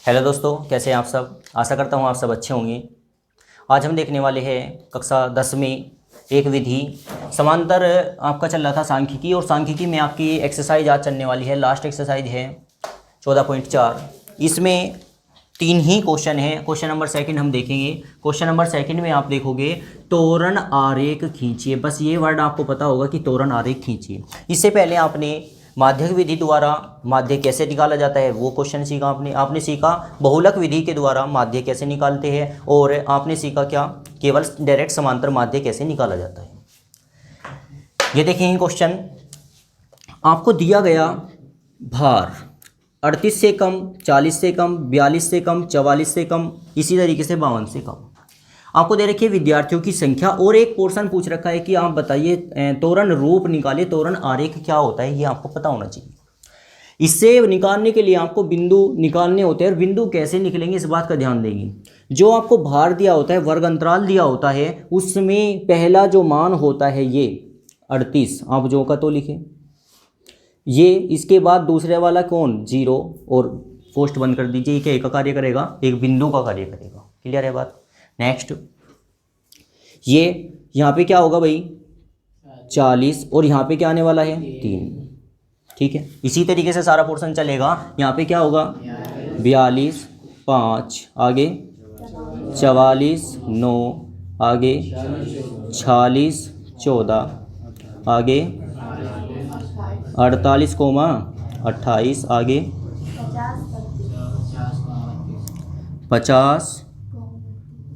Hello दोस्तों, कैसे हैं आप सब। आशा करता हूँ आप सब अच्छे होंगे। आज हम देखने वाले हैं कक्षा 10 में एक विधि समांतर। आपका चल रहा था सांख्यिकी, और सांख्यिकी में आपकी एक्सरसाइज आज चलने वाली है। लास्ट एक्सरसाइज है 14.4। इसमें 3 ही क्वेश्चन हैं। क्वेश्चन नंबर सेकंड हम देखेंगे। क्वेश्चन नंबर सेकंड में आप देखोगे तोरण आरेख खींचिए। बस ये वर्ड आपको पता होगा कि तोरण आरेख खींचिए। इससे पहले आपने माध्यक विधि द्वारा माध्य कैसे निकाला जाता है वो क्वेश्चन सीखा। आपने सीखा बहुलक विधि के द्वारा माध्य कैसे निकालते हैं, और आपने सीखा क्या, केवल डायरेक्ट समांतर माध्य कैसे निकाला जाता है। ये देखेंगे क्वेश्चन। आपको दिया गया भार 38 से कम, 40 से कम, 42 से कम, 44 से कम, इसी तरीके से 52 से कम। आपको दे रखी है विद्यार्थियों की संख्या, और एक पोर्शन पूछ रखा है कि आप बताइए तोरण रूप निकाले, तोरण आरेख क्या होता है, ये आपको पता होना चाहिए। इससे निकालने के लिए आपको बिंदु निकालने होते हैं, और बिंदु कैसे निकलेंगे इस बात का ध्यान देंगे। जो आपको भार दिया होता है, वर्ग अंतराल दिया होता है, उसमें पहला जो मान होता है ये 38, आप जो का तो लिखें ये। इसके बाद दूसरे वाला कौन, 0, और पोस्ट बंद कर दीजिए। क्या एक का कार्य करेगा, एक बिंदु का कार्य करेगा। क्लियर है बात। नेक्स्ट, ये यहाँ पे क्या होगा भाई 40, और यहाँ पे क्या आने वाला है 3। ठीक है, इसी तरीके से सारा पोर्शन चलेगा। यहाँ पे क्या होगा 42, 5, आगे 44, 9, आगे 46, 14, आगे 48, 28, आगे 50,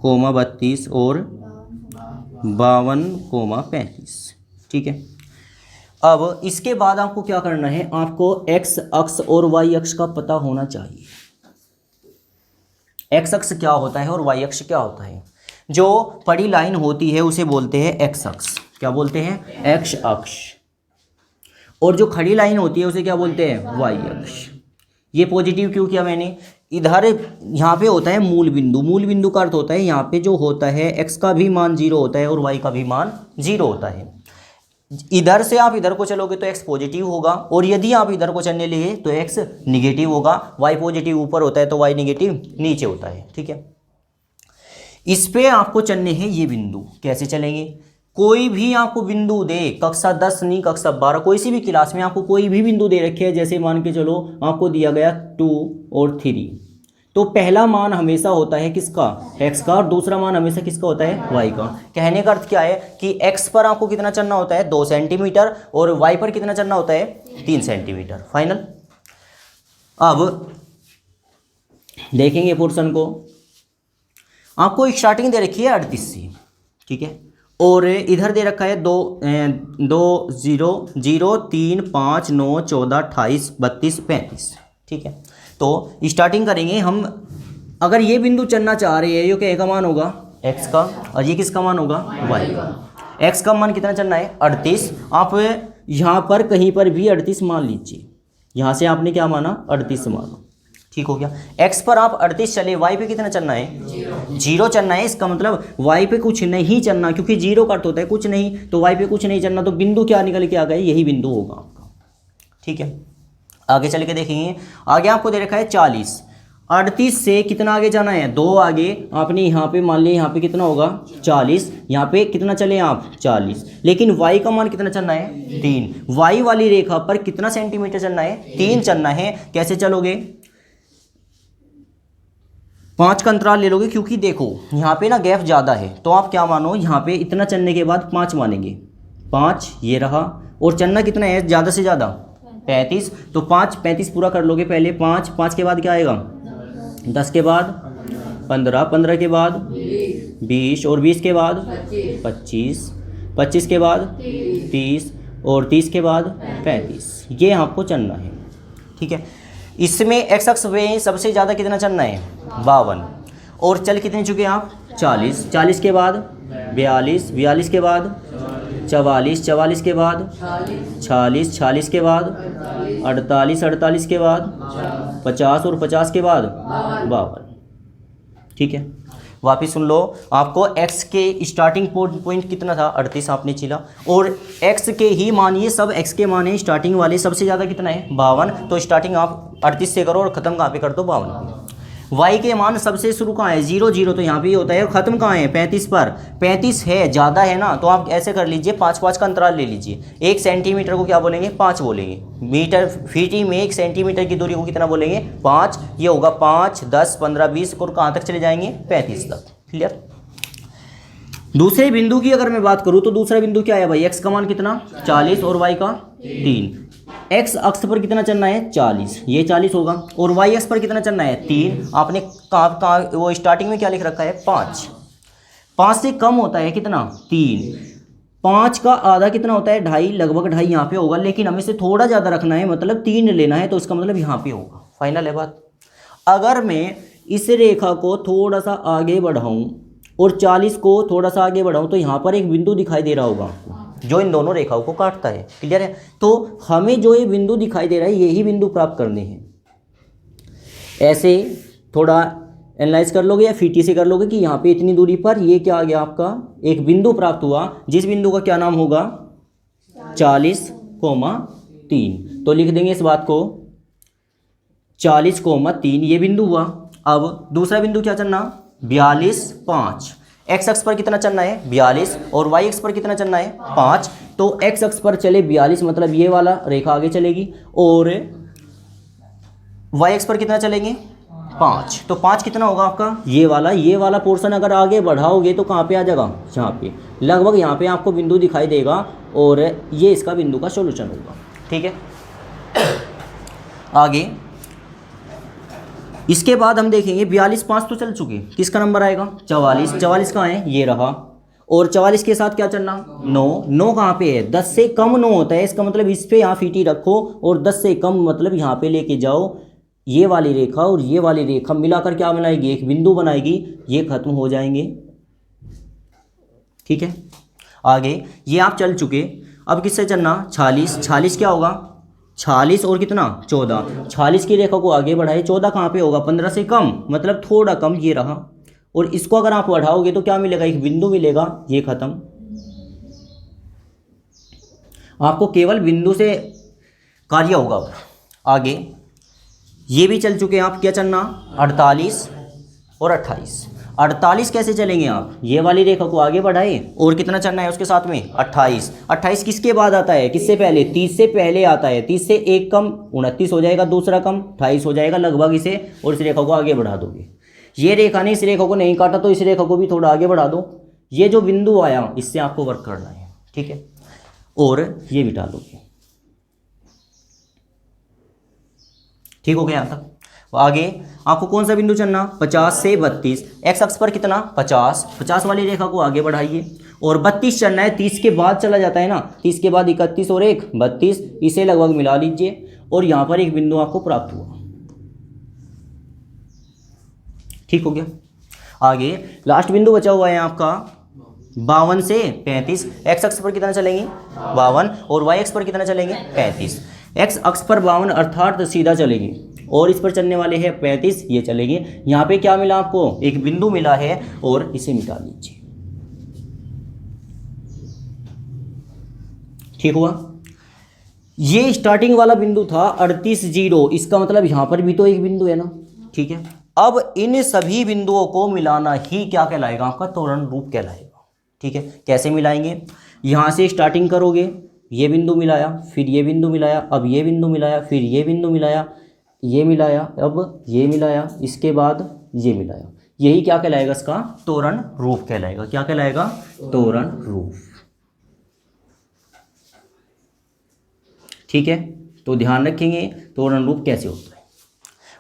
32 और 52, 35। ठीक है, अब इसके बाद आपको क्या करना है, आपको x अक्ष और y अक्ष का पता होना चाहिए। x अक्ष क्या होता है और y अक्ष क्या होता है। जो पड़ी लाइन होती है उसे बोलते हैं x अक्ष। क्या बोलते हैं, x अक्ष। और जो खड़ी लाइन होती है उसे क्या बोलते हैं, y अक्ष। ये पॉजिटिव क्यों किया मैंने, इधर यहाँ पे होता है मूल बिंदु। मूल बिंदु का अर्थ होता है यहाँ पे जो होता है x का भी मान 0 होता है और y का भी मान 0 होता है। इधर से आप इधर को चलोगे तो x पॉजिटिव होगा, और यदि आप इधर को चलने लगे तो x निगेटिव होगा। y पॉजिटिव ऊपर होता है तो y निगेटिव नीचे होता है। ठीक है, इस पे आपको चलने हैं ये बिंदु। कैसे चलेंगे, कोई भी आपको बिंदु दे, कक्षा 10 नहीं कक्षा 12 कोई सी भी क्लास में आपको कोई भी बिंदु दे रखे हैं, जैसे मान के चलो आपको दिया गया 2 और 3, तो पहला मान हमेशा होता है किसका, x का, और दूसरा मान हमेशा किसका होता है, y का। कहने का अर्थ क्या है कि x पर आपको कितना चलना होता है 2 सेंटीमीटर, और y पर कितना चलना होता है 3 सेंटीमीटर। फाइनल। अब देखेंगे पोर्शन को। आपको स्टार्टिंग दे रखी है 38 से, ठीक है, और इधर दे रखा है 2 0 0 3 5 9 14 28 32 35। ठीक है, तो स्टार्टिंग करेंगे हम। अगर ये बिंदु चलना चाह रहे हैं, ये क्या का मान होगा x का, और ये किसका मान होगा y का। x का मान कितना चलना है 38। आप यहाँ पर कहीं पर भी 38 मान लीजिए। यहाँ से आपने क्या माना 38 माना, ठीक हो गया। x पर आप 38 चले, y पे कितना चलना है 0 चलना है। इसका मतलब y पे कुछ नहीं चलना, क्योंकि 0 का अर्थ होता है कुछ नहीं, तो y पे कुछ नहीं चलना, तो बिंदु क्या निकल के आ गए, यही बिंदु होगा आपका। ठीक है, आगे चल के देखेंगे। आगे आपको दे रखा है 40। 38 से कितना आगे जाना है 2 आगे। आपने यहाँ पे मान लिया, यहाँ पे कितना होगा 40, यहाँ पे कितना चले आप 40, लेकिन y का मान कितना चलना है 3। y वाली रेखा पर कितना सेंटीमीटर चलना है 3 चलना है। कैसे चलोगे, 5 का अंतराल ले लोगे, क्योंकि देखो यहाँ पे ना गैप ज़्यादा है, तो आप क्या मानो यहाँ पे इतना चलने के बाद 5 मानेंगे। 5 ये रहा, और चलना कितना है ज़्यादा से ज़्यादा 35, तो 35 पूरा कर लोगे पहले। 5 के बाद क्या आएगा 10 के बाद 15, 15 के बाद 20, और 20 के बाद 25, 25 के बाद 30, और 30 के बाद 35। ये आपको चलना है। ठीक है, इसमें x अक्ष में सबसे ज़्यादा कितना चलना है 52, और चल कितने चुके आप 40, 40 के बाद 42, 42 के बाद 44, 44 के बाद 46, 46 के बाद 48, 48 के बाद 50, और 50 के बाद 52। ठीक है, वापिस सुन लो। आपको x के स्टार्टिंग पॉइंट कितना था 38 आपने चिला, और x के ही मान, ये सब x के मान है स्टार्टिंग वाले, सबसे ज़्यादा कितना है 52। तो स्टार्टिंग आप 38 से करो और ख़त्म कहाँ पे कर दो 52। y के मान सबसे शुरू कहाँ है 0 0, तो यहाँ पे ये होता है, और ख़त्म कहाँ है 35 पर। 35 है ज़्यादा है ना, तो आप ऐसे कर लीजिए 5 5 का अंतराल ले लीजिए। 1 सेंटीमीटर को क्या बोलेंगे 5 बोलेंगे, मीटर फीट में 1 सेंटीमीटर की दूरी को कितना बोलेंगे 5। ये होगा 5 10 15 20 और कहाँ तक चले जाएंगे 35 तक। क्लियर। दूसरे बिंदु की अगर मैं बात करूँ तो दूसरा बिंदु क्या है भाई, x का मान कितना 40 और y का 3। x अक्ष पर कितना चलना है 40, ये 40 होगा, और y अक्ष पर कितना चलना है 3। आपने कहाँ वो स्टार्टिंग में क्या लिख रखा है 5। 5 से कम होता है कितना 3। 5 का आधा कितना होता है 2.5, लगभग 2.5 यहाँ पे होगा, लेकिन हमें से थोड़ा ज़्यादा रखना है, मतलब 3 लेना है, तो इसका मतलब यहाँ पे होगा। फाइनल है बात। अगर मैं इस रेखा को थोड़ा सा आगे बढ़ाऊँ और 40 को थोड़ा सा आगे बढ़ाऊँ, तो यहाँ पर एक बिंदु दिखाई दे रहा होगा आपको जो इन दोनों रेखाओं को काटता है। क्लियर है। तो हमें जो ये बिंदु दिखाई दे रहा है यही बिंदु प्राप्त करने हैं। ऐसे थोड़ा एनालाइज कर लोगे या फीटी से कर लोगे कि यहाँ पे इतनी दूरी पर ये क्या आ गया, आपका एक बिंदु प्राप्त हुआ, जिस बिंदु का क्या नाम होगा 40,3। तो लिख देंगे इस बात को 40,3 ये बिंदु हुआ। अब दूसरा बिंदु क्या चलना 42,5। x अक्ष पर कितना चलना है 42 और y अक्ष पर कितना चलना है 5। तो x अक्ष पर चले 42, मतलब ये वाला रेखा आगे चलेगी, और y अक्ष पर कितना चलेंगे 5। तो 5 कितना होगा आपका ये वाला पोर्शन अगर आगे बढ़ाओगे तो कहाँ पे आ जाएगा, यहाँ पे लगभग यहाँ पे आपको बिंदु दिखाई देगा, और ये इसका बिंदु का सॉल्यूशन होगा। ठीक है। आगे इसके बाद हम देखेंगे 42,5 तो चल चुके, किसका नंबर आएगा 44। 44 कहाँ है ये रहा, और 44 के साथ क्या चलना 9। 9 कहाँ पे है 10 से कम 9 होता है, इसका मतलब इस पे यहाँ फीटी रखो और 10 से कम मतलब यहाँ पे लेके जाओ। ये वाली रेखा और ये वाली रेखा मिलाकर क्या बनाएगी एक बिंदु बनाएगी, ये खत्म हो जाएंगे। ठीक है। आगे ये आप चल चुके, अब किससे चलना 46। 46 क्या होगा 46 और कितना 14। 46 की रेखा को आगे बढ़ाए, 14 कहाँ पे होगा 15 से कम, मतलब थोड़ा कम ये रहा, और इसको अगर आप बढ़ाओगे तो क्या मिलेगा एक बिंदु मिलेगा, ये खत्म। आपको केवल बिंदु से कार्य होगा। आगे ये भी चल चुके हैं आप, क्या चलना 48 और 28। 48 कैसे चलेंगे आप, ये वाली रेखा को आगे बढ़ाए और कितना चलना है उसके साथ में 28। 28 किसके बाद आता है, किससे पहले 30 से पहले आता है। 30 से एक कम 29 हो जाएगा, दूसरा कम 28 हो जाएगा लगभग इसे, और इस रेखा को आगे बढ़ा दोगे। ये रेखा ने इस रेखा को नहीं काटा तो इस रेखा को भी थोड़ा आगे बढ़ा दो। ये जो बिंदु आया इससे आपको वर्क करना है। ठीक है। और ये मिटा दोगे। ठीक हो गया यहाँ तक। आगे आपको कौन सा बिंदु चलना 50 से 32। x अक्ष पर कितना 50। 50 वाली रेखा को आगे बढ़ाइए, और 32 चलना है। 30 के बाद चला जाता है ना, 30 के बाद 31 और 1 32, इसे लगभग मिला लीजिए, और यहाँ पर एक बिंदु आपको प्राप्त हुआ। ठीक हो गया। आगे लास्ट बिंदु बचा हुआ है आपका 52 से 35। x अक्ष पर कितना चलेंगे 52, और y अक्ष पर कितना चलेंगे 35। x अक्ष पर 52 अर्थात सीधा चलेंगे, और इस पर चलने वाले हैं 35, ये चलेंगे। यहाँ पे क्या मिला आपको एक बिंदु मिला है, और इसे मिटा लीजिए। ठीक हुआ। ये स्टार्टिंग वाला बिंदु था 38 0, इसका मतलब यहाँ पर भी तो एक बिंदु है ना। ठीक है। अब इन सभी बिंदुओं को मिलाना ही क्या कहलाएगा आपका त्वरण रूप कहलाएगा। ठीक है। कैसे मिलाएंगे, यहाँ से स्टार्टिंग करोगे, ये बिंदु मिलाया, फिर ये बिंदु मिलाया, अब ये बिंदु मिलाया, फिर ये बिंदु मिलाया, ये मिलाया, अब ये मिलाया, इसके बाद ये मिलाया, यही क्या कहलाएगा इसका त्वरण रूप कहलाएगा। क्या कहलाएगा त्वरण रूप। ठीक है। तो ध्यान रखेंगे त्वरण रूप कैसे होता है।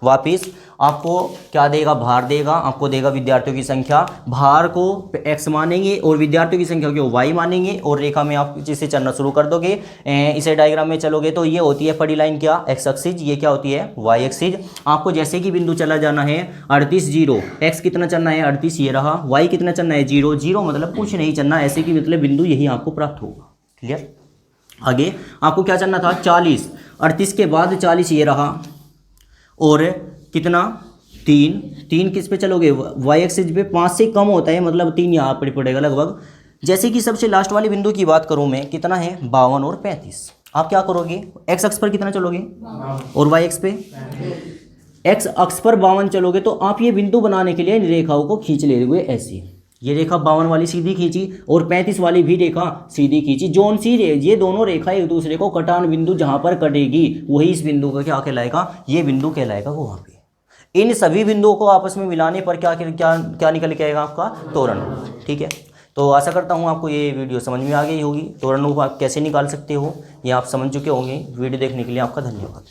वापिस आपको क्या देगा, भार देगा, आपको देगा विद्यार्थियों की संख्या, भार को x मानेंगे और विद्यार्थियों की संख्या को y मानेंगे, और रेखा में आप जिससे चलना शुरू कर दोगे, इसे डायग्राम में चलोगे तो ये होती है पड़ी लाइन क्या x एक्सिस, ये क्या होती है y एक्सिस। आपको जैसे कि बिंदु चला जाना है 38 0, x कितना चलना है 38 ये रहा, y कितना चलना है 0 0, मतलब कुछ नहीं चलना, ऐसे कि मतलब बिंदु यही आपको प्राप्त होगा। क्लियर। आगे आपको क्या चलना था 40, 38 के बाद 40 ये रहा, और कितना 3 किस पे चलोगे y एक्सिस पे, 5 से कम होता है मतलब 3 यहाँ पर पड़ेगा लगभग। जैसे कि सबसे लास्ट वाले बिंदु की बात करूँ मैं, कितना है 52 और 35। आप क्या करोगे x अक्ष पर कितना चलोगे और y अक्ष पे एक्स अक्ष पर 52 चलोगे तो आप ये बिंदु बनाने के लिए इन रेखाओं को खींच ले हुए ऐसी, ये रेखा 52 वाली सीधी खींची और 35 वाली भी रेखा सीधी खींची। जोन सी ये दोनों रेखा एक दूसरे को कटान बिंदु जहां पर कटेगी वही इस बिंदु का क्या कहलाएगा, ये बिंदु कहलाएगा वहां पे। इन सभी बिंदुओं को आपस में मिलाने पर क्या क्या क्या निकल के आएगा आपका त्वरण। ठीक है, तो आशा करता हूँ आपको ये वीडियो समझ में आ गई होगी। त्वरणों को आप कैसे निकाल सकते हो ये आप समझ चुके होंगे। वीडियो देखने के लिए आपका धन्यवाद।